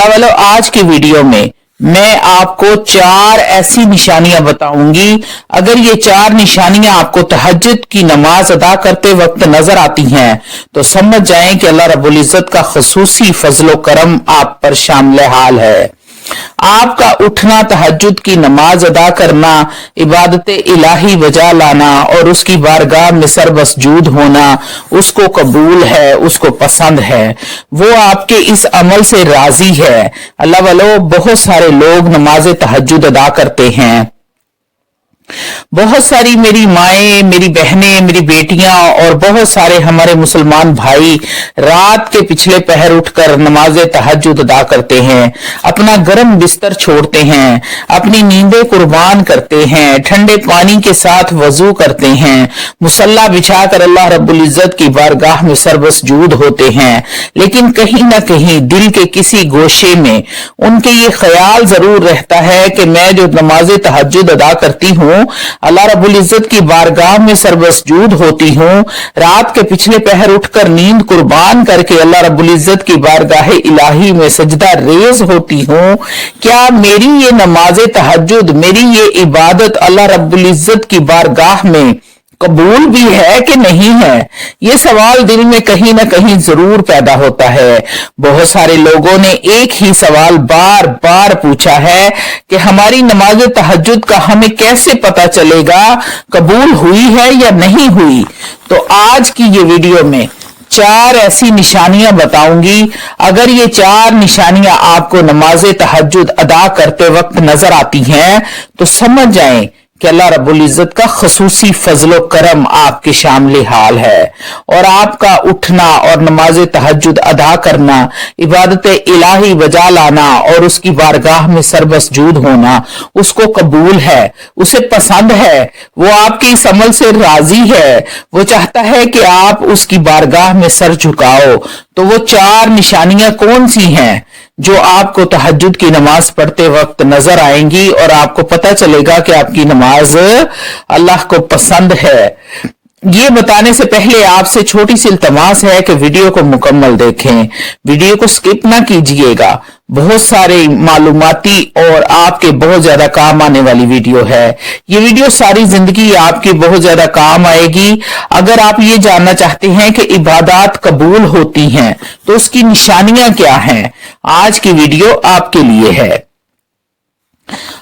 अल्लाह वालों, आज की वीडियो में मैं आपको 4 ऐसी निशानियां बताऊंगी। अगर ये 4 निशानियां आपको तहज्जुद की नमाज अदा करते वक्त नजर आती हैं तो समझ जाएं कि अल्लाह रब्बुल इज्जत का खुसूसी फजलो करम आप पर शामिल हाल है। आपका उठना, तहज्जुद की नमाज अदा करना, इबादत इलाही बजा लाना और उसकी बारगाह में सरबसजूद होना उसको कबूल है, उसको पसंद है, वो आपके इस अमल से राजी है। अल्लाह वालों, बहुत सारे लोग नमाज तहज्जुद अदा करते हैं। बहुत सारी मेरी माएं, मेरी बहनें, मेरी बेटियां और बहुत सारे हमारे मुसलमान भाई रात के पिछले पहर उठकर नमाज तहज्जुद अदा करते हैं, अपना गर्म बिस्तर छोड़ते हैं, अपनी नींदें कुर्बान करते हैं, ठंडे पानी के साथ वजू करते हैं, मुसल्ला बिछाकर अल्लाह रब्बुल इज्जत की बारगाह में सरबसजूद होते हैं। लेकिन कहीं ना कहीं दिल के किसी गोशे में उनके ये ख्याल जरूर रहता है कि मैं जो नमाज तहज्जुद अदा करती हूँ, अल्लाह रब्बुल इज्जत की बारगाह में सरबसजूद होती हूँ, रात के पिछले पहर उठकर नींद कुर्बान करके अल्लाह रब्बुल इज्जत की बारगाह इलाही में सजदा रेज होती हूँ, क्या मेरी ये नमाज तहज्जुद, मेरी ये इबादत अल्लाह रब्बुल इज्जत की बारगाह में कबूल भी है कि नहीं है? ये सवाल दिल में कहीं ना कहीं जरूर पैदा होता है। बहुत सारे लोगों ने एक ही सवाल बार बार पूछा है कि हमारी नमाज तहज्जुद का हमें कैसे पता चलेगा कबूल हुई है या नहीं हुई। तो आज की ये वीडियो में 4 ऐसी निशानियां बताऊंगी। अगर ये 4 निशानियां आपको नमाज तहज्जुद अदा करते वक्त नजर आती हैं तो समझ जाएं कि अल्लाह रब्बुल इज्जत का खुसूसी फजलो करम आपके शामिल हाल है और आपका उठना और नमाज तहज्जुद अदा करना, इबादत इलाही बजा लाना और उसकी बारगाह में सरबसजूद होना उसको कबूल है, उसे पसंद है, वो आपके इस अमल से राजी है, वो चाहता है कि आप उसकी बारगाह में सर झुकाओ। तो वो 4 निशानियां कौन सी हैं जो आपको तहज्जुद की नमाज पढ़ते वक्त नजर आएंगी और आपको पता चलेगा कि आपकी नमाज अल्लाह को पसंद है। ये बताने से पहले आपसे छोटी सी इल्तमास है कि वीडियो को मुकम्मल देखें, वीडियो को स्किप ना कीजिएगा। बहुत सारे मालूमाती और आपके बहुत ज्यादा काम आने वाली वीडियो है। ये वीडियो सारी जिंदगी आपकी बहुत ज्यादा काम आएगी। अगर आप ये जानना चाहते हैं कि इबादत कबूल होती हैं तो उसकी निशानियां क्या हैं, आज की वीडियो आपके लिए है।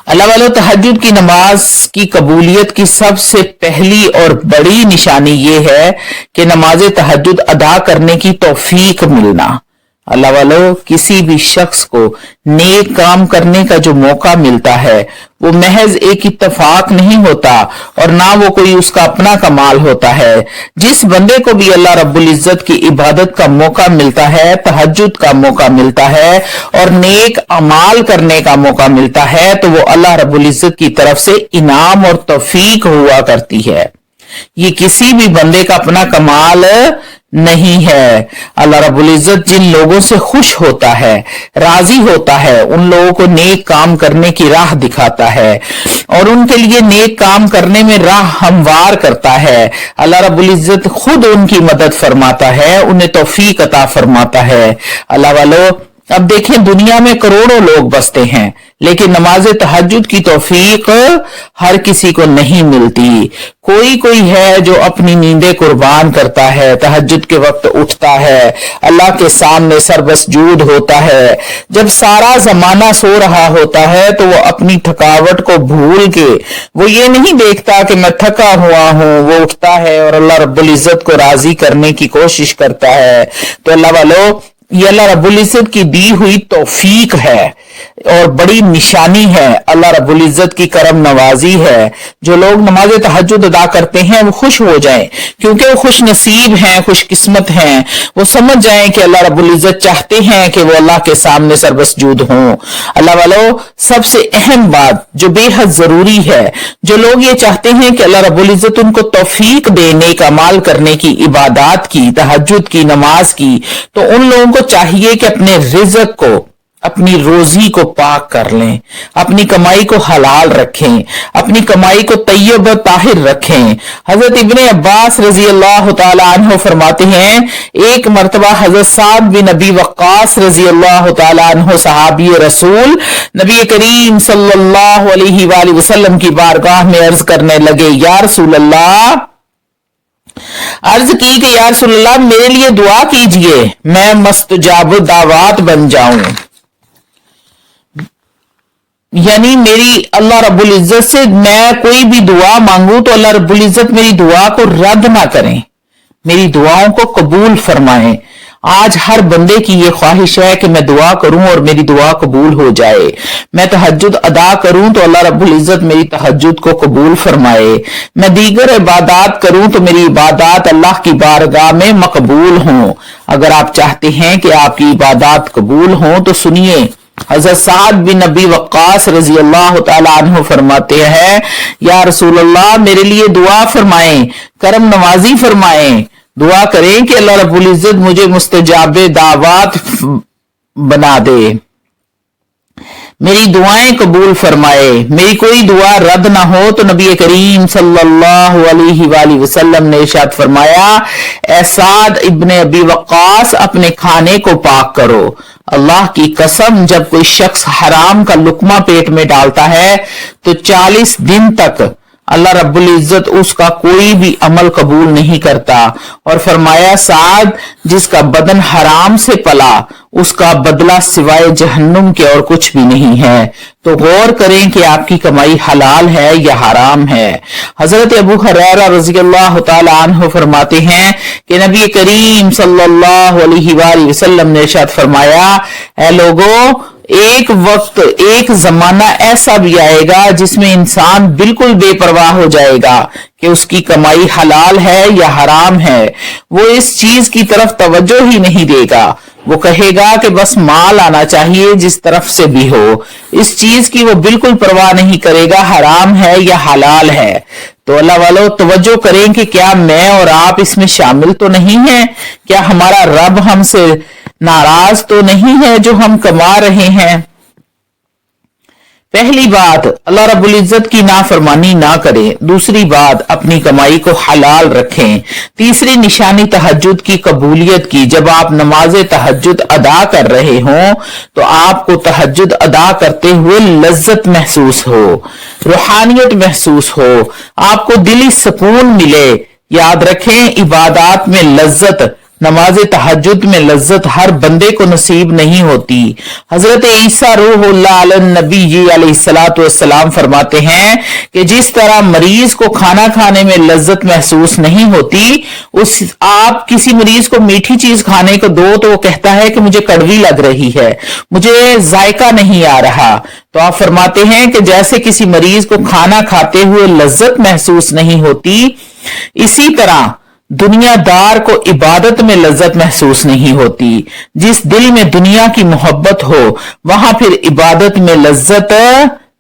अल्लाह वालों, तहज्जुद की नमाज की कबूलियत की सबसे पहली और बड़ी निशानी ये है कि नमाज तहज्जुद अदा करने की तौफीक मिलना। अल्लाह वालों, किसी भी शख्स को नेक काम करने का जो मौका मिलता है वो महज एक इत्तेफाक नहीं होता और ना वो कोई उसका अपना कमाल होता है। जिस बंदे को भी अल्लाह रब्बुल इज्जत की इबादत का मौका मिलता है, तहज्जुद का मौका मिलता है और नेक अमाल करने का मौका मिलता है तो वो अल्लाह रब्बुल इज्जत की तरफ से इनाम और तौफीक हुआ करती है। ये किसी भी बंदे का अपना कमाल नहीं है। अल्लाह रब्बुल इज्जत जिन लोगों से खुश होता है, राजी होता है, उन लोगों को नेक काम करने की राह दिखाता है और उनके लिए नेक काम करने में राह हमवार करता है। अल्लाह रब्बुल इज्जत खुद उनकी मदद फरमाता है, उन्हें तौफीक अता फरमाता है। अल्लाह वालों, अब देखें, दुनिया में करोड़ों लोग बसते हैं लेकिन नमाज तहज्जुद की तौफीक हर किसी को नहीं मिलती। कोई कोई है जो अपनी नींदें कुर्बान करता है, तहज्जुद के वक्त उठता है, अल्लाह के सामने सरबसजूद होता है। जब सारा जमाना सो रहा होता है तो वो अपनी थकावट को भूल के वो ये नहीं देखता कि मैं थका हुआ हूं, वो उठता है और अल्लाह रब्बुल इज्जत को राजी करने की कोशिश करता है। तो अल्लाह वालों, ये अल्लाह रब्बुल इज्जत की दी हुई तौफीक है और बड़ी निशानी है, अल्लाह रब्बुल इज्जत की करम नवाजी है। जो लोग नमाज तहज्जुद अदा करते हैं वो खुश हो जाएं, क्योंकि वो खुश नसीब हैं, खुश किस्मत हैं। वो समझ जाएं कि अल्लाह रब्बुल इज्जत चाहते हैं कि वो अल्लाह के सामने सरबसजूद हों। अल्लाह वालों, सबसे अहम बात जो बेहद जरूरी है, जो लोग ये चाहते हैं कि अल्लाह रब्बुल इज्जत उनको तौफीक दे नेक अमाल करने की, इबादत की, तहज्जुद की, नमाज की, तो उन लोगों को चाहिए कि अपने रिज़्क को अपनी रोजी को पाक कर लें, अपनी कमाई को हलाल रखें, अपनी कमाई को तैयब व ताहिर रखें। हजरत इब्ने अब्बास रजी अल्लाह तआला अन्हु फरमाते हैं, एक मरतबा हजरत साद बिन नबी वक्कास रजी अल्लाह तआला अन्हु सहाबी रसूल नबी करीम सल्लल्लाहु अलैहि वसल्लम की बारगाह में अर्ज करने लगे, या रसूल अल्लाह, अर्ज की कि या रसूल अल्लाह मेरे लिए दुआ कीजिए, मैं मुस्तजाब दावत बन जाऊं। यानी मेरी अल्लाह रब्बुल इज्जत से मैं कोई भी दुआ मांगू तो अल्लाह रब्बुल इज्जत मेरी दुआ को रद्द ना करें, मेरी दुआओं को कबूल फरमाएं। आज हर बंदे की ये ख्वाहिश है कि मैं दुआ करूं और मेरी दुआ कबूल हो जाए, मैं तहज्जुद अदा करूं तो अल्लाह रब्बुल इज्जत मेरी तहज्जुद को कबूल फरमाए, मैं दीगर इबादत करूं तो मेरी इबादत अल्लाह की बारगाह में मकबूल हों। अगर आप चाहते हैं कि आपकी इबादत कबूल हो तो सुनिए, हज़रत साद बिन नबी वक्कास रजी अल्लाह तआला अन्हु फरमाते हैं, या रसूल अल्लाह मेरे लिए दुआ फरमाएं, करम नवाजी फरमाएं, दुआ करें कि अल्लाह रब्बुल इज्जत मुझे मुस्तजाबे दावत बना दे, मेरी दुआएं कबूल फरमाए, मेरी कोई दुआ रद्द ना हो। तो नबी करीम सल्लल्लाहु अलैहि वसल्लम ने इरशाद फरमाया, ए साद इब्ने अबी वक्कास अपने खाने को पाक करो। अल्लाह की कसम, जब कोई शख्स हराम का लुकमा पेट में डालता है तो 40 दिन तक अल्लाह रब्बुल इज्जत उसका कोई भी अमल कबूल नहीं करता। और फरमाया, साद जिसका बदन हराम से पला उसका बदला सिवाय जहन्नुम के और कुछ भी नहीं है। तो गौर करें कि आपकी कमाई हलाल है या हराम है। हजरत अबू हुरैरा रज़ी अल्लाह तआला अन्हु फरमाते हैं कि नबी करीम सल्लल्लाहु अलैहि वसल्लम ने इरशाद फरमाया, ऐ लोगों, एक वक्त एक जमाना ऐसा भी आएगा जिसमें इंसान बिल्कुल बेपरवाह हो जाएगा कि उसकी कमाई हलाल है या हराम है। वो इस चीज की तरफ तवज्जो ही नहीं देगा, वो कहेगा कि बस माल आना चाहिए जिस तरफ से भी हो, इस चीज की वो बिल्कुल परवाह नहीं करेगा हराम है या हलाल है। तो अल्लाह वालों, तवज्जो करें कि क्या मैं और आप इसमें शामिल तो नहीं है? क्या हमारा रब हमसे नाराज तो नहीं है जो हम कमा रहे हैं? पहली बात, अल्लाह रब्बुल इज्जत की नाफरमानी ना करें। दूसरी बात, अपनी कमाई को हलाल रखें। तीसरी निशानी तहज्जुद की कबूलियत की, जब आप नमाज तहज्जुद अदा कर रहे हों तो आपको तहज्जुद अदा करते हुए लज्जत महसूस हो, रूहानियत महसूस हो, आपको दिली सुकून मिले। याद रखें, इबादत में लज्जत, नमाज तहज्जुद में लज्जत हर बंदे को नसीब नहीं होती। हजरत ईसा रूहुल्लाह नबी जी अलैहिस्सलातु वस्सलाम फरमाते हैं कि जिस तरह मरीज को खाना खाने में लज्जत महसूस नहीं होती, उस आप किसी मरीज को मीठी चीज खाने को दो तो वो कहता है कि मुझे कड़वी लग रही है, मुझे जायका नहीं आ रहा। तो आप फरमाते हैं कि जैसे किसी मरीज को खाना खाते हुए लज्जत महसूस नहीं होती, इसी तरह दुनियादार को इबादत में लज्जत महसूस नहीं होती। जिस दिल में दुनिया की मोहब्बत हो वहां फिर इबादत में लज्जत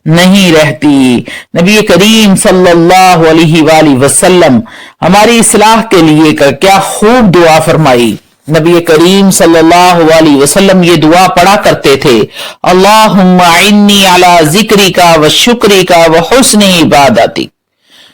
नहीं रहती। नबी करीम सल्लल्लाहु अलैहि वसल्लम हमारी इस्लाह के लिए क्या खूब दुआ फरमाई। नबी करीम सल्लल्लाहु अलैहि वसल्लम ये दुआ पढ़ा करते थे, अल्लाहुम्मा इन्नी अला जिक्रिका व शुक्रिका व हुस्नि इबादतिक।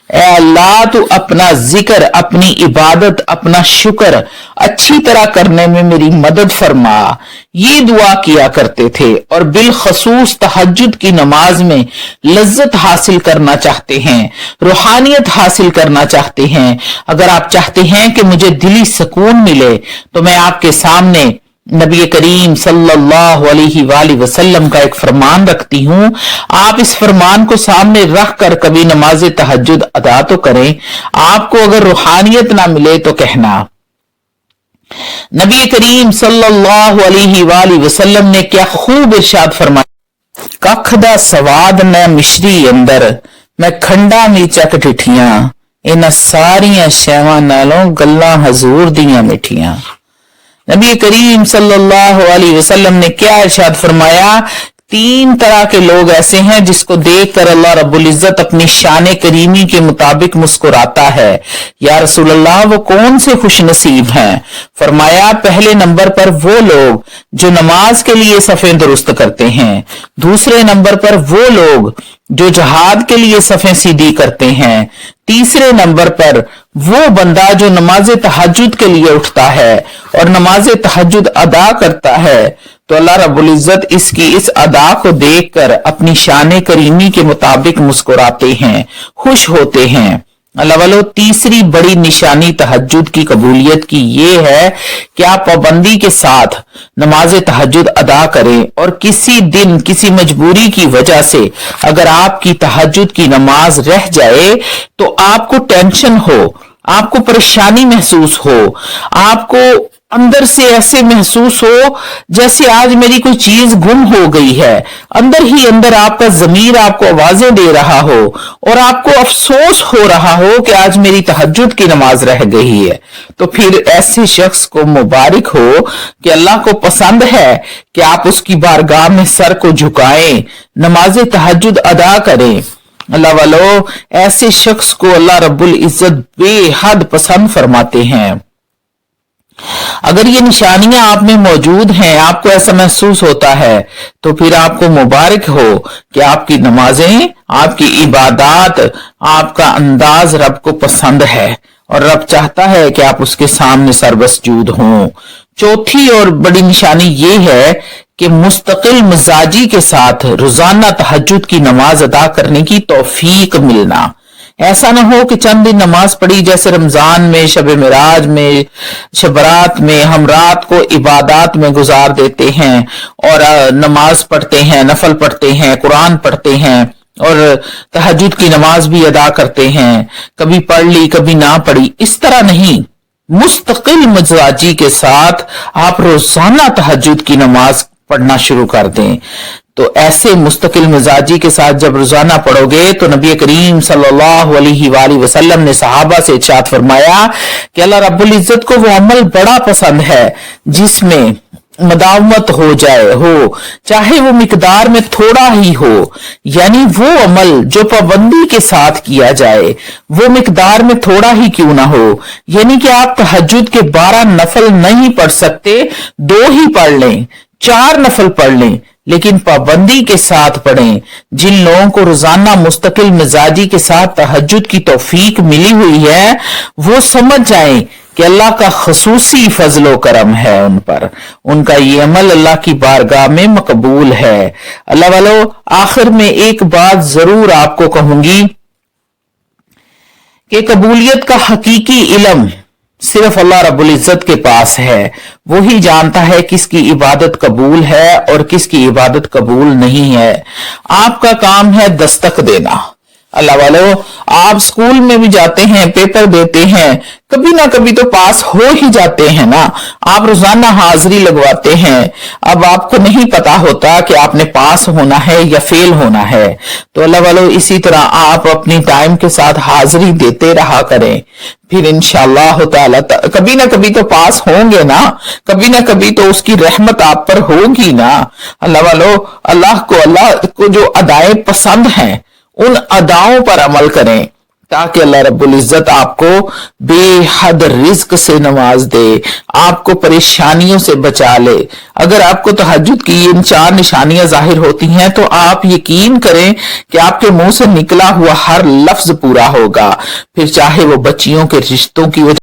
ऐ अल्लाह, तू अपना जिक्र, अपनी इबादत, अपना शुक्र अच्छी तरह करने में मेरी मदद फरमा। ये दुआ किया करते थे। और बिलखसूस तहज्जुद की नमाज में लज्जत हासिल करना चाहते हैं, रूहानियत हासिल करना चाहते हैं, अगर आप चाहते हैं कि मुझे दिली सुकून मिले तो मैं आपके सामने नबी करीम सल्लल्लाहु अलैहि वसल्लम का एक फरमान रखती हूं। आप इस फरमान को सामने रख कर कभी नमाज तहज्जुद अदा तो करें। आपको अगर रूहानियत ना मिले तो कहना। नबी करीम सल्लल्लाहु अलैहि वसल्लम ने क्या खूब इरशाद फरमाया, कख दा सवाद न मिश्री अंदर, मैं खंडा में चक ठिठियां, इन्हां सारियां शैवां नालों गल्लां हजूर दियां मिठियां। नबी करीम सल्लल्लाहु अलैहि वसल्लम ने क्या इरशाद फरमाया, तीन तरह के लोग ऐसे हैं जिसको देखकर अल्लाह रब्बुल इज्जत अपनी शान करीमी के मुताबिक मुस्कुराता है। या रसूल अल्लाह, वो कौन से खुश नसीब हैं? फरमाया, पहले नंबर पर वो लोग जो नमाज के लिए सफ़ें दुरुस्त करते हैं, दूसरे नंबर पर वो लोग जो जहाद के लिए सफ़ें सीधी करते हैं, तीसरे नंबर पर वो बंदा जो नमाज तहज्जुद के लिए उठता है और नमाज तहज्जुद अदा करता है। तो अल्लाह रब्बुल इज्जत इसकी इस अदा को देखकर अपनी शान करीमी के मुताबिक मुस्कुराते हैं, खुश होते हैं। अल्लाह वालों, तीसरी बड़ी निशानी तहज्जुद की कबूलियत की ये है कि आप पाबंदी के साथ नमाज तहज्जुद अदा करें, और किसी दिन किसी मजबूरी की वजह से अगर आपकी तहज्जुद की नमाज रह जाए तो आपको टेंशन हो, आपको परेशानी महसूस हो, आपको अंदर से ऐसे महसूस हो जैसे आज मेरी कोई चीज गुम हो गई है। अंदर ही अंदर आपका ज़मीर आपको आवाजें दे रहा हो और आपको अफसोस हो रहा हो कि आज मेरी तहज्जुद की नमाज रह गई है। तो फिर ऐसे शख्स को मुबारक हो कि अल्लाह को पसंद है कि आप उसकी बारगाह में सर को झुकाएं, नमाज तहज्जुद अदा करें। अल्लाह वालों, ऐसे शख्स को अल्लाह रब्बुल इज्जत बेहद पसंद फरमाते हैं। अगर ये निशानियां आप में मौजूद हैं, आपको ऐसा महसूस होता है, तो फिर आपको मुबारक हो कि आपकी नमाजें, आपकी इबादत, आपका अंदाज रब को पसंद है और रब चाहता है कि आप उसके सामने सरबसजूद हों। चौथी और बड़ी निशानी ये है कि मुस्तकिल मिजाजी के साथ रोजाना तहज्जुद की नमाज अदा करने की तौफीक मिलना। ऐसा ना हो कि चंद दिन नमाज पढ़ी, जैसे रमजान में, शब मिराज में, शबरात में हम रात को इबादत में गुजार देते हैं और नमाज पढ़ते हैं, नफल पढ़ते हैं, कुरान पढ़ते हैं और तहज्जुद की नमाज भी अदा करते हैं, कभी पढ़ ली कभी ना पढ़ी। इस तरह नहीं, मुस्तकिल मिजाजी के साथ आप रोजाना तहज्जुद की नमाज पढ़ना शुरू कर दें। तो ऐसे मुस्तकिल मिजाजी के साथ जब रोजाना पढ़ोगे तो नबी करीम सल्लल्लाहु अलैहि वसल्लम ने सहाबा से इरशाद फरमाया कि अल्लाह रब्बुल इज्जत को वो अमल बड़ा पसंद है जिसमें मदावमत हो जाए, हो चाहे वो मिकदार में थोड़ा ही हो, यानी वो अमल जो पाबंदी के साथ किया जाए, वो मिकदार में थोड़ा ही क्यों ना हो। यानी कि आप तहज्जुद के 12 नफल नहीं पढ़ सकते, 2 ही पढ़ लें, 4 नफल पढ़ लें, लेकिन पाबंदी के साथ पढ़ें। जिन लोगों को रोजाना मुस्तकिल मिजाजी के साथ तहज्जुद की तौफीक मिली हुई है, वो समझ जाएं कि अल्लाह का खसूसी फजलो करम है उन पर, उनका ये अमल अल्लाह की बारगाह में मकबूल है। अल्लाह वालों, आखिर में एक बात जरूर आपको कहूंगी कि कबूलियत का हकीकी इल्म सिर्फ अल्लाह रब्बुल इज्जत के पास है। वो ही जानता है किसकी इबादत कबूल है और किसकी इबादत कबूल नहीं है। आपका काम है दस्तक देना। अल्लाह वालों, आप स्कूल में भी जाते हैं, पेपर देते हैं, कभी ना कभी तो पास हो ही जाते हैं ना। आप रोजाना हाजिरी लगवाते हैं, अब आपको नहीं पता होता कि आपने पास होना है या फेल होना है। तो अल्लाह वालों, इसी तरह आप अपनी टाइम के साथ हाजिरी देते रहा करें, फिर इंशाअल्लाह ताला कभी ना कभी तो पास होंगे ना, कभी ना कभी तो उसकी रहमत आप पर होगी ना। अल्लाह वालों, अल्लाह को जो अदाएं पसंद हैं उन अदाओं पर अमल करें ताकि अल्लाह रब्बुल इज्जत आपको बेहद रिज्क से नवाज दे, आपको परेशानियों से बचा ले। अगर आपको तहज्जुद की इन 4 निशानियां जाहिर होती हैं तो आप यकीन करें कि आपके मुंह से निकला हुआ हर लफ्ज पूरा होगा, फिर चाहे वो बच्चियों के रिश्तों की वजह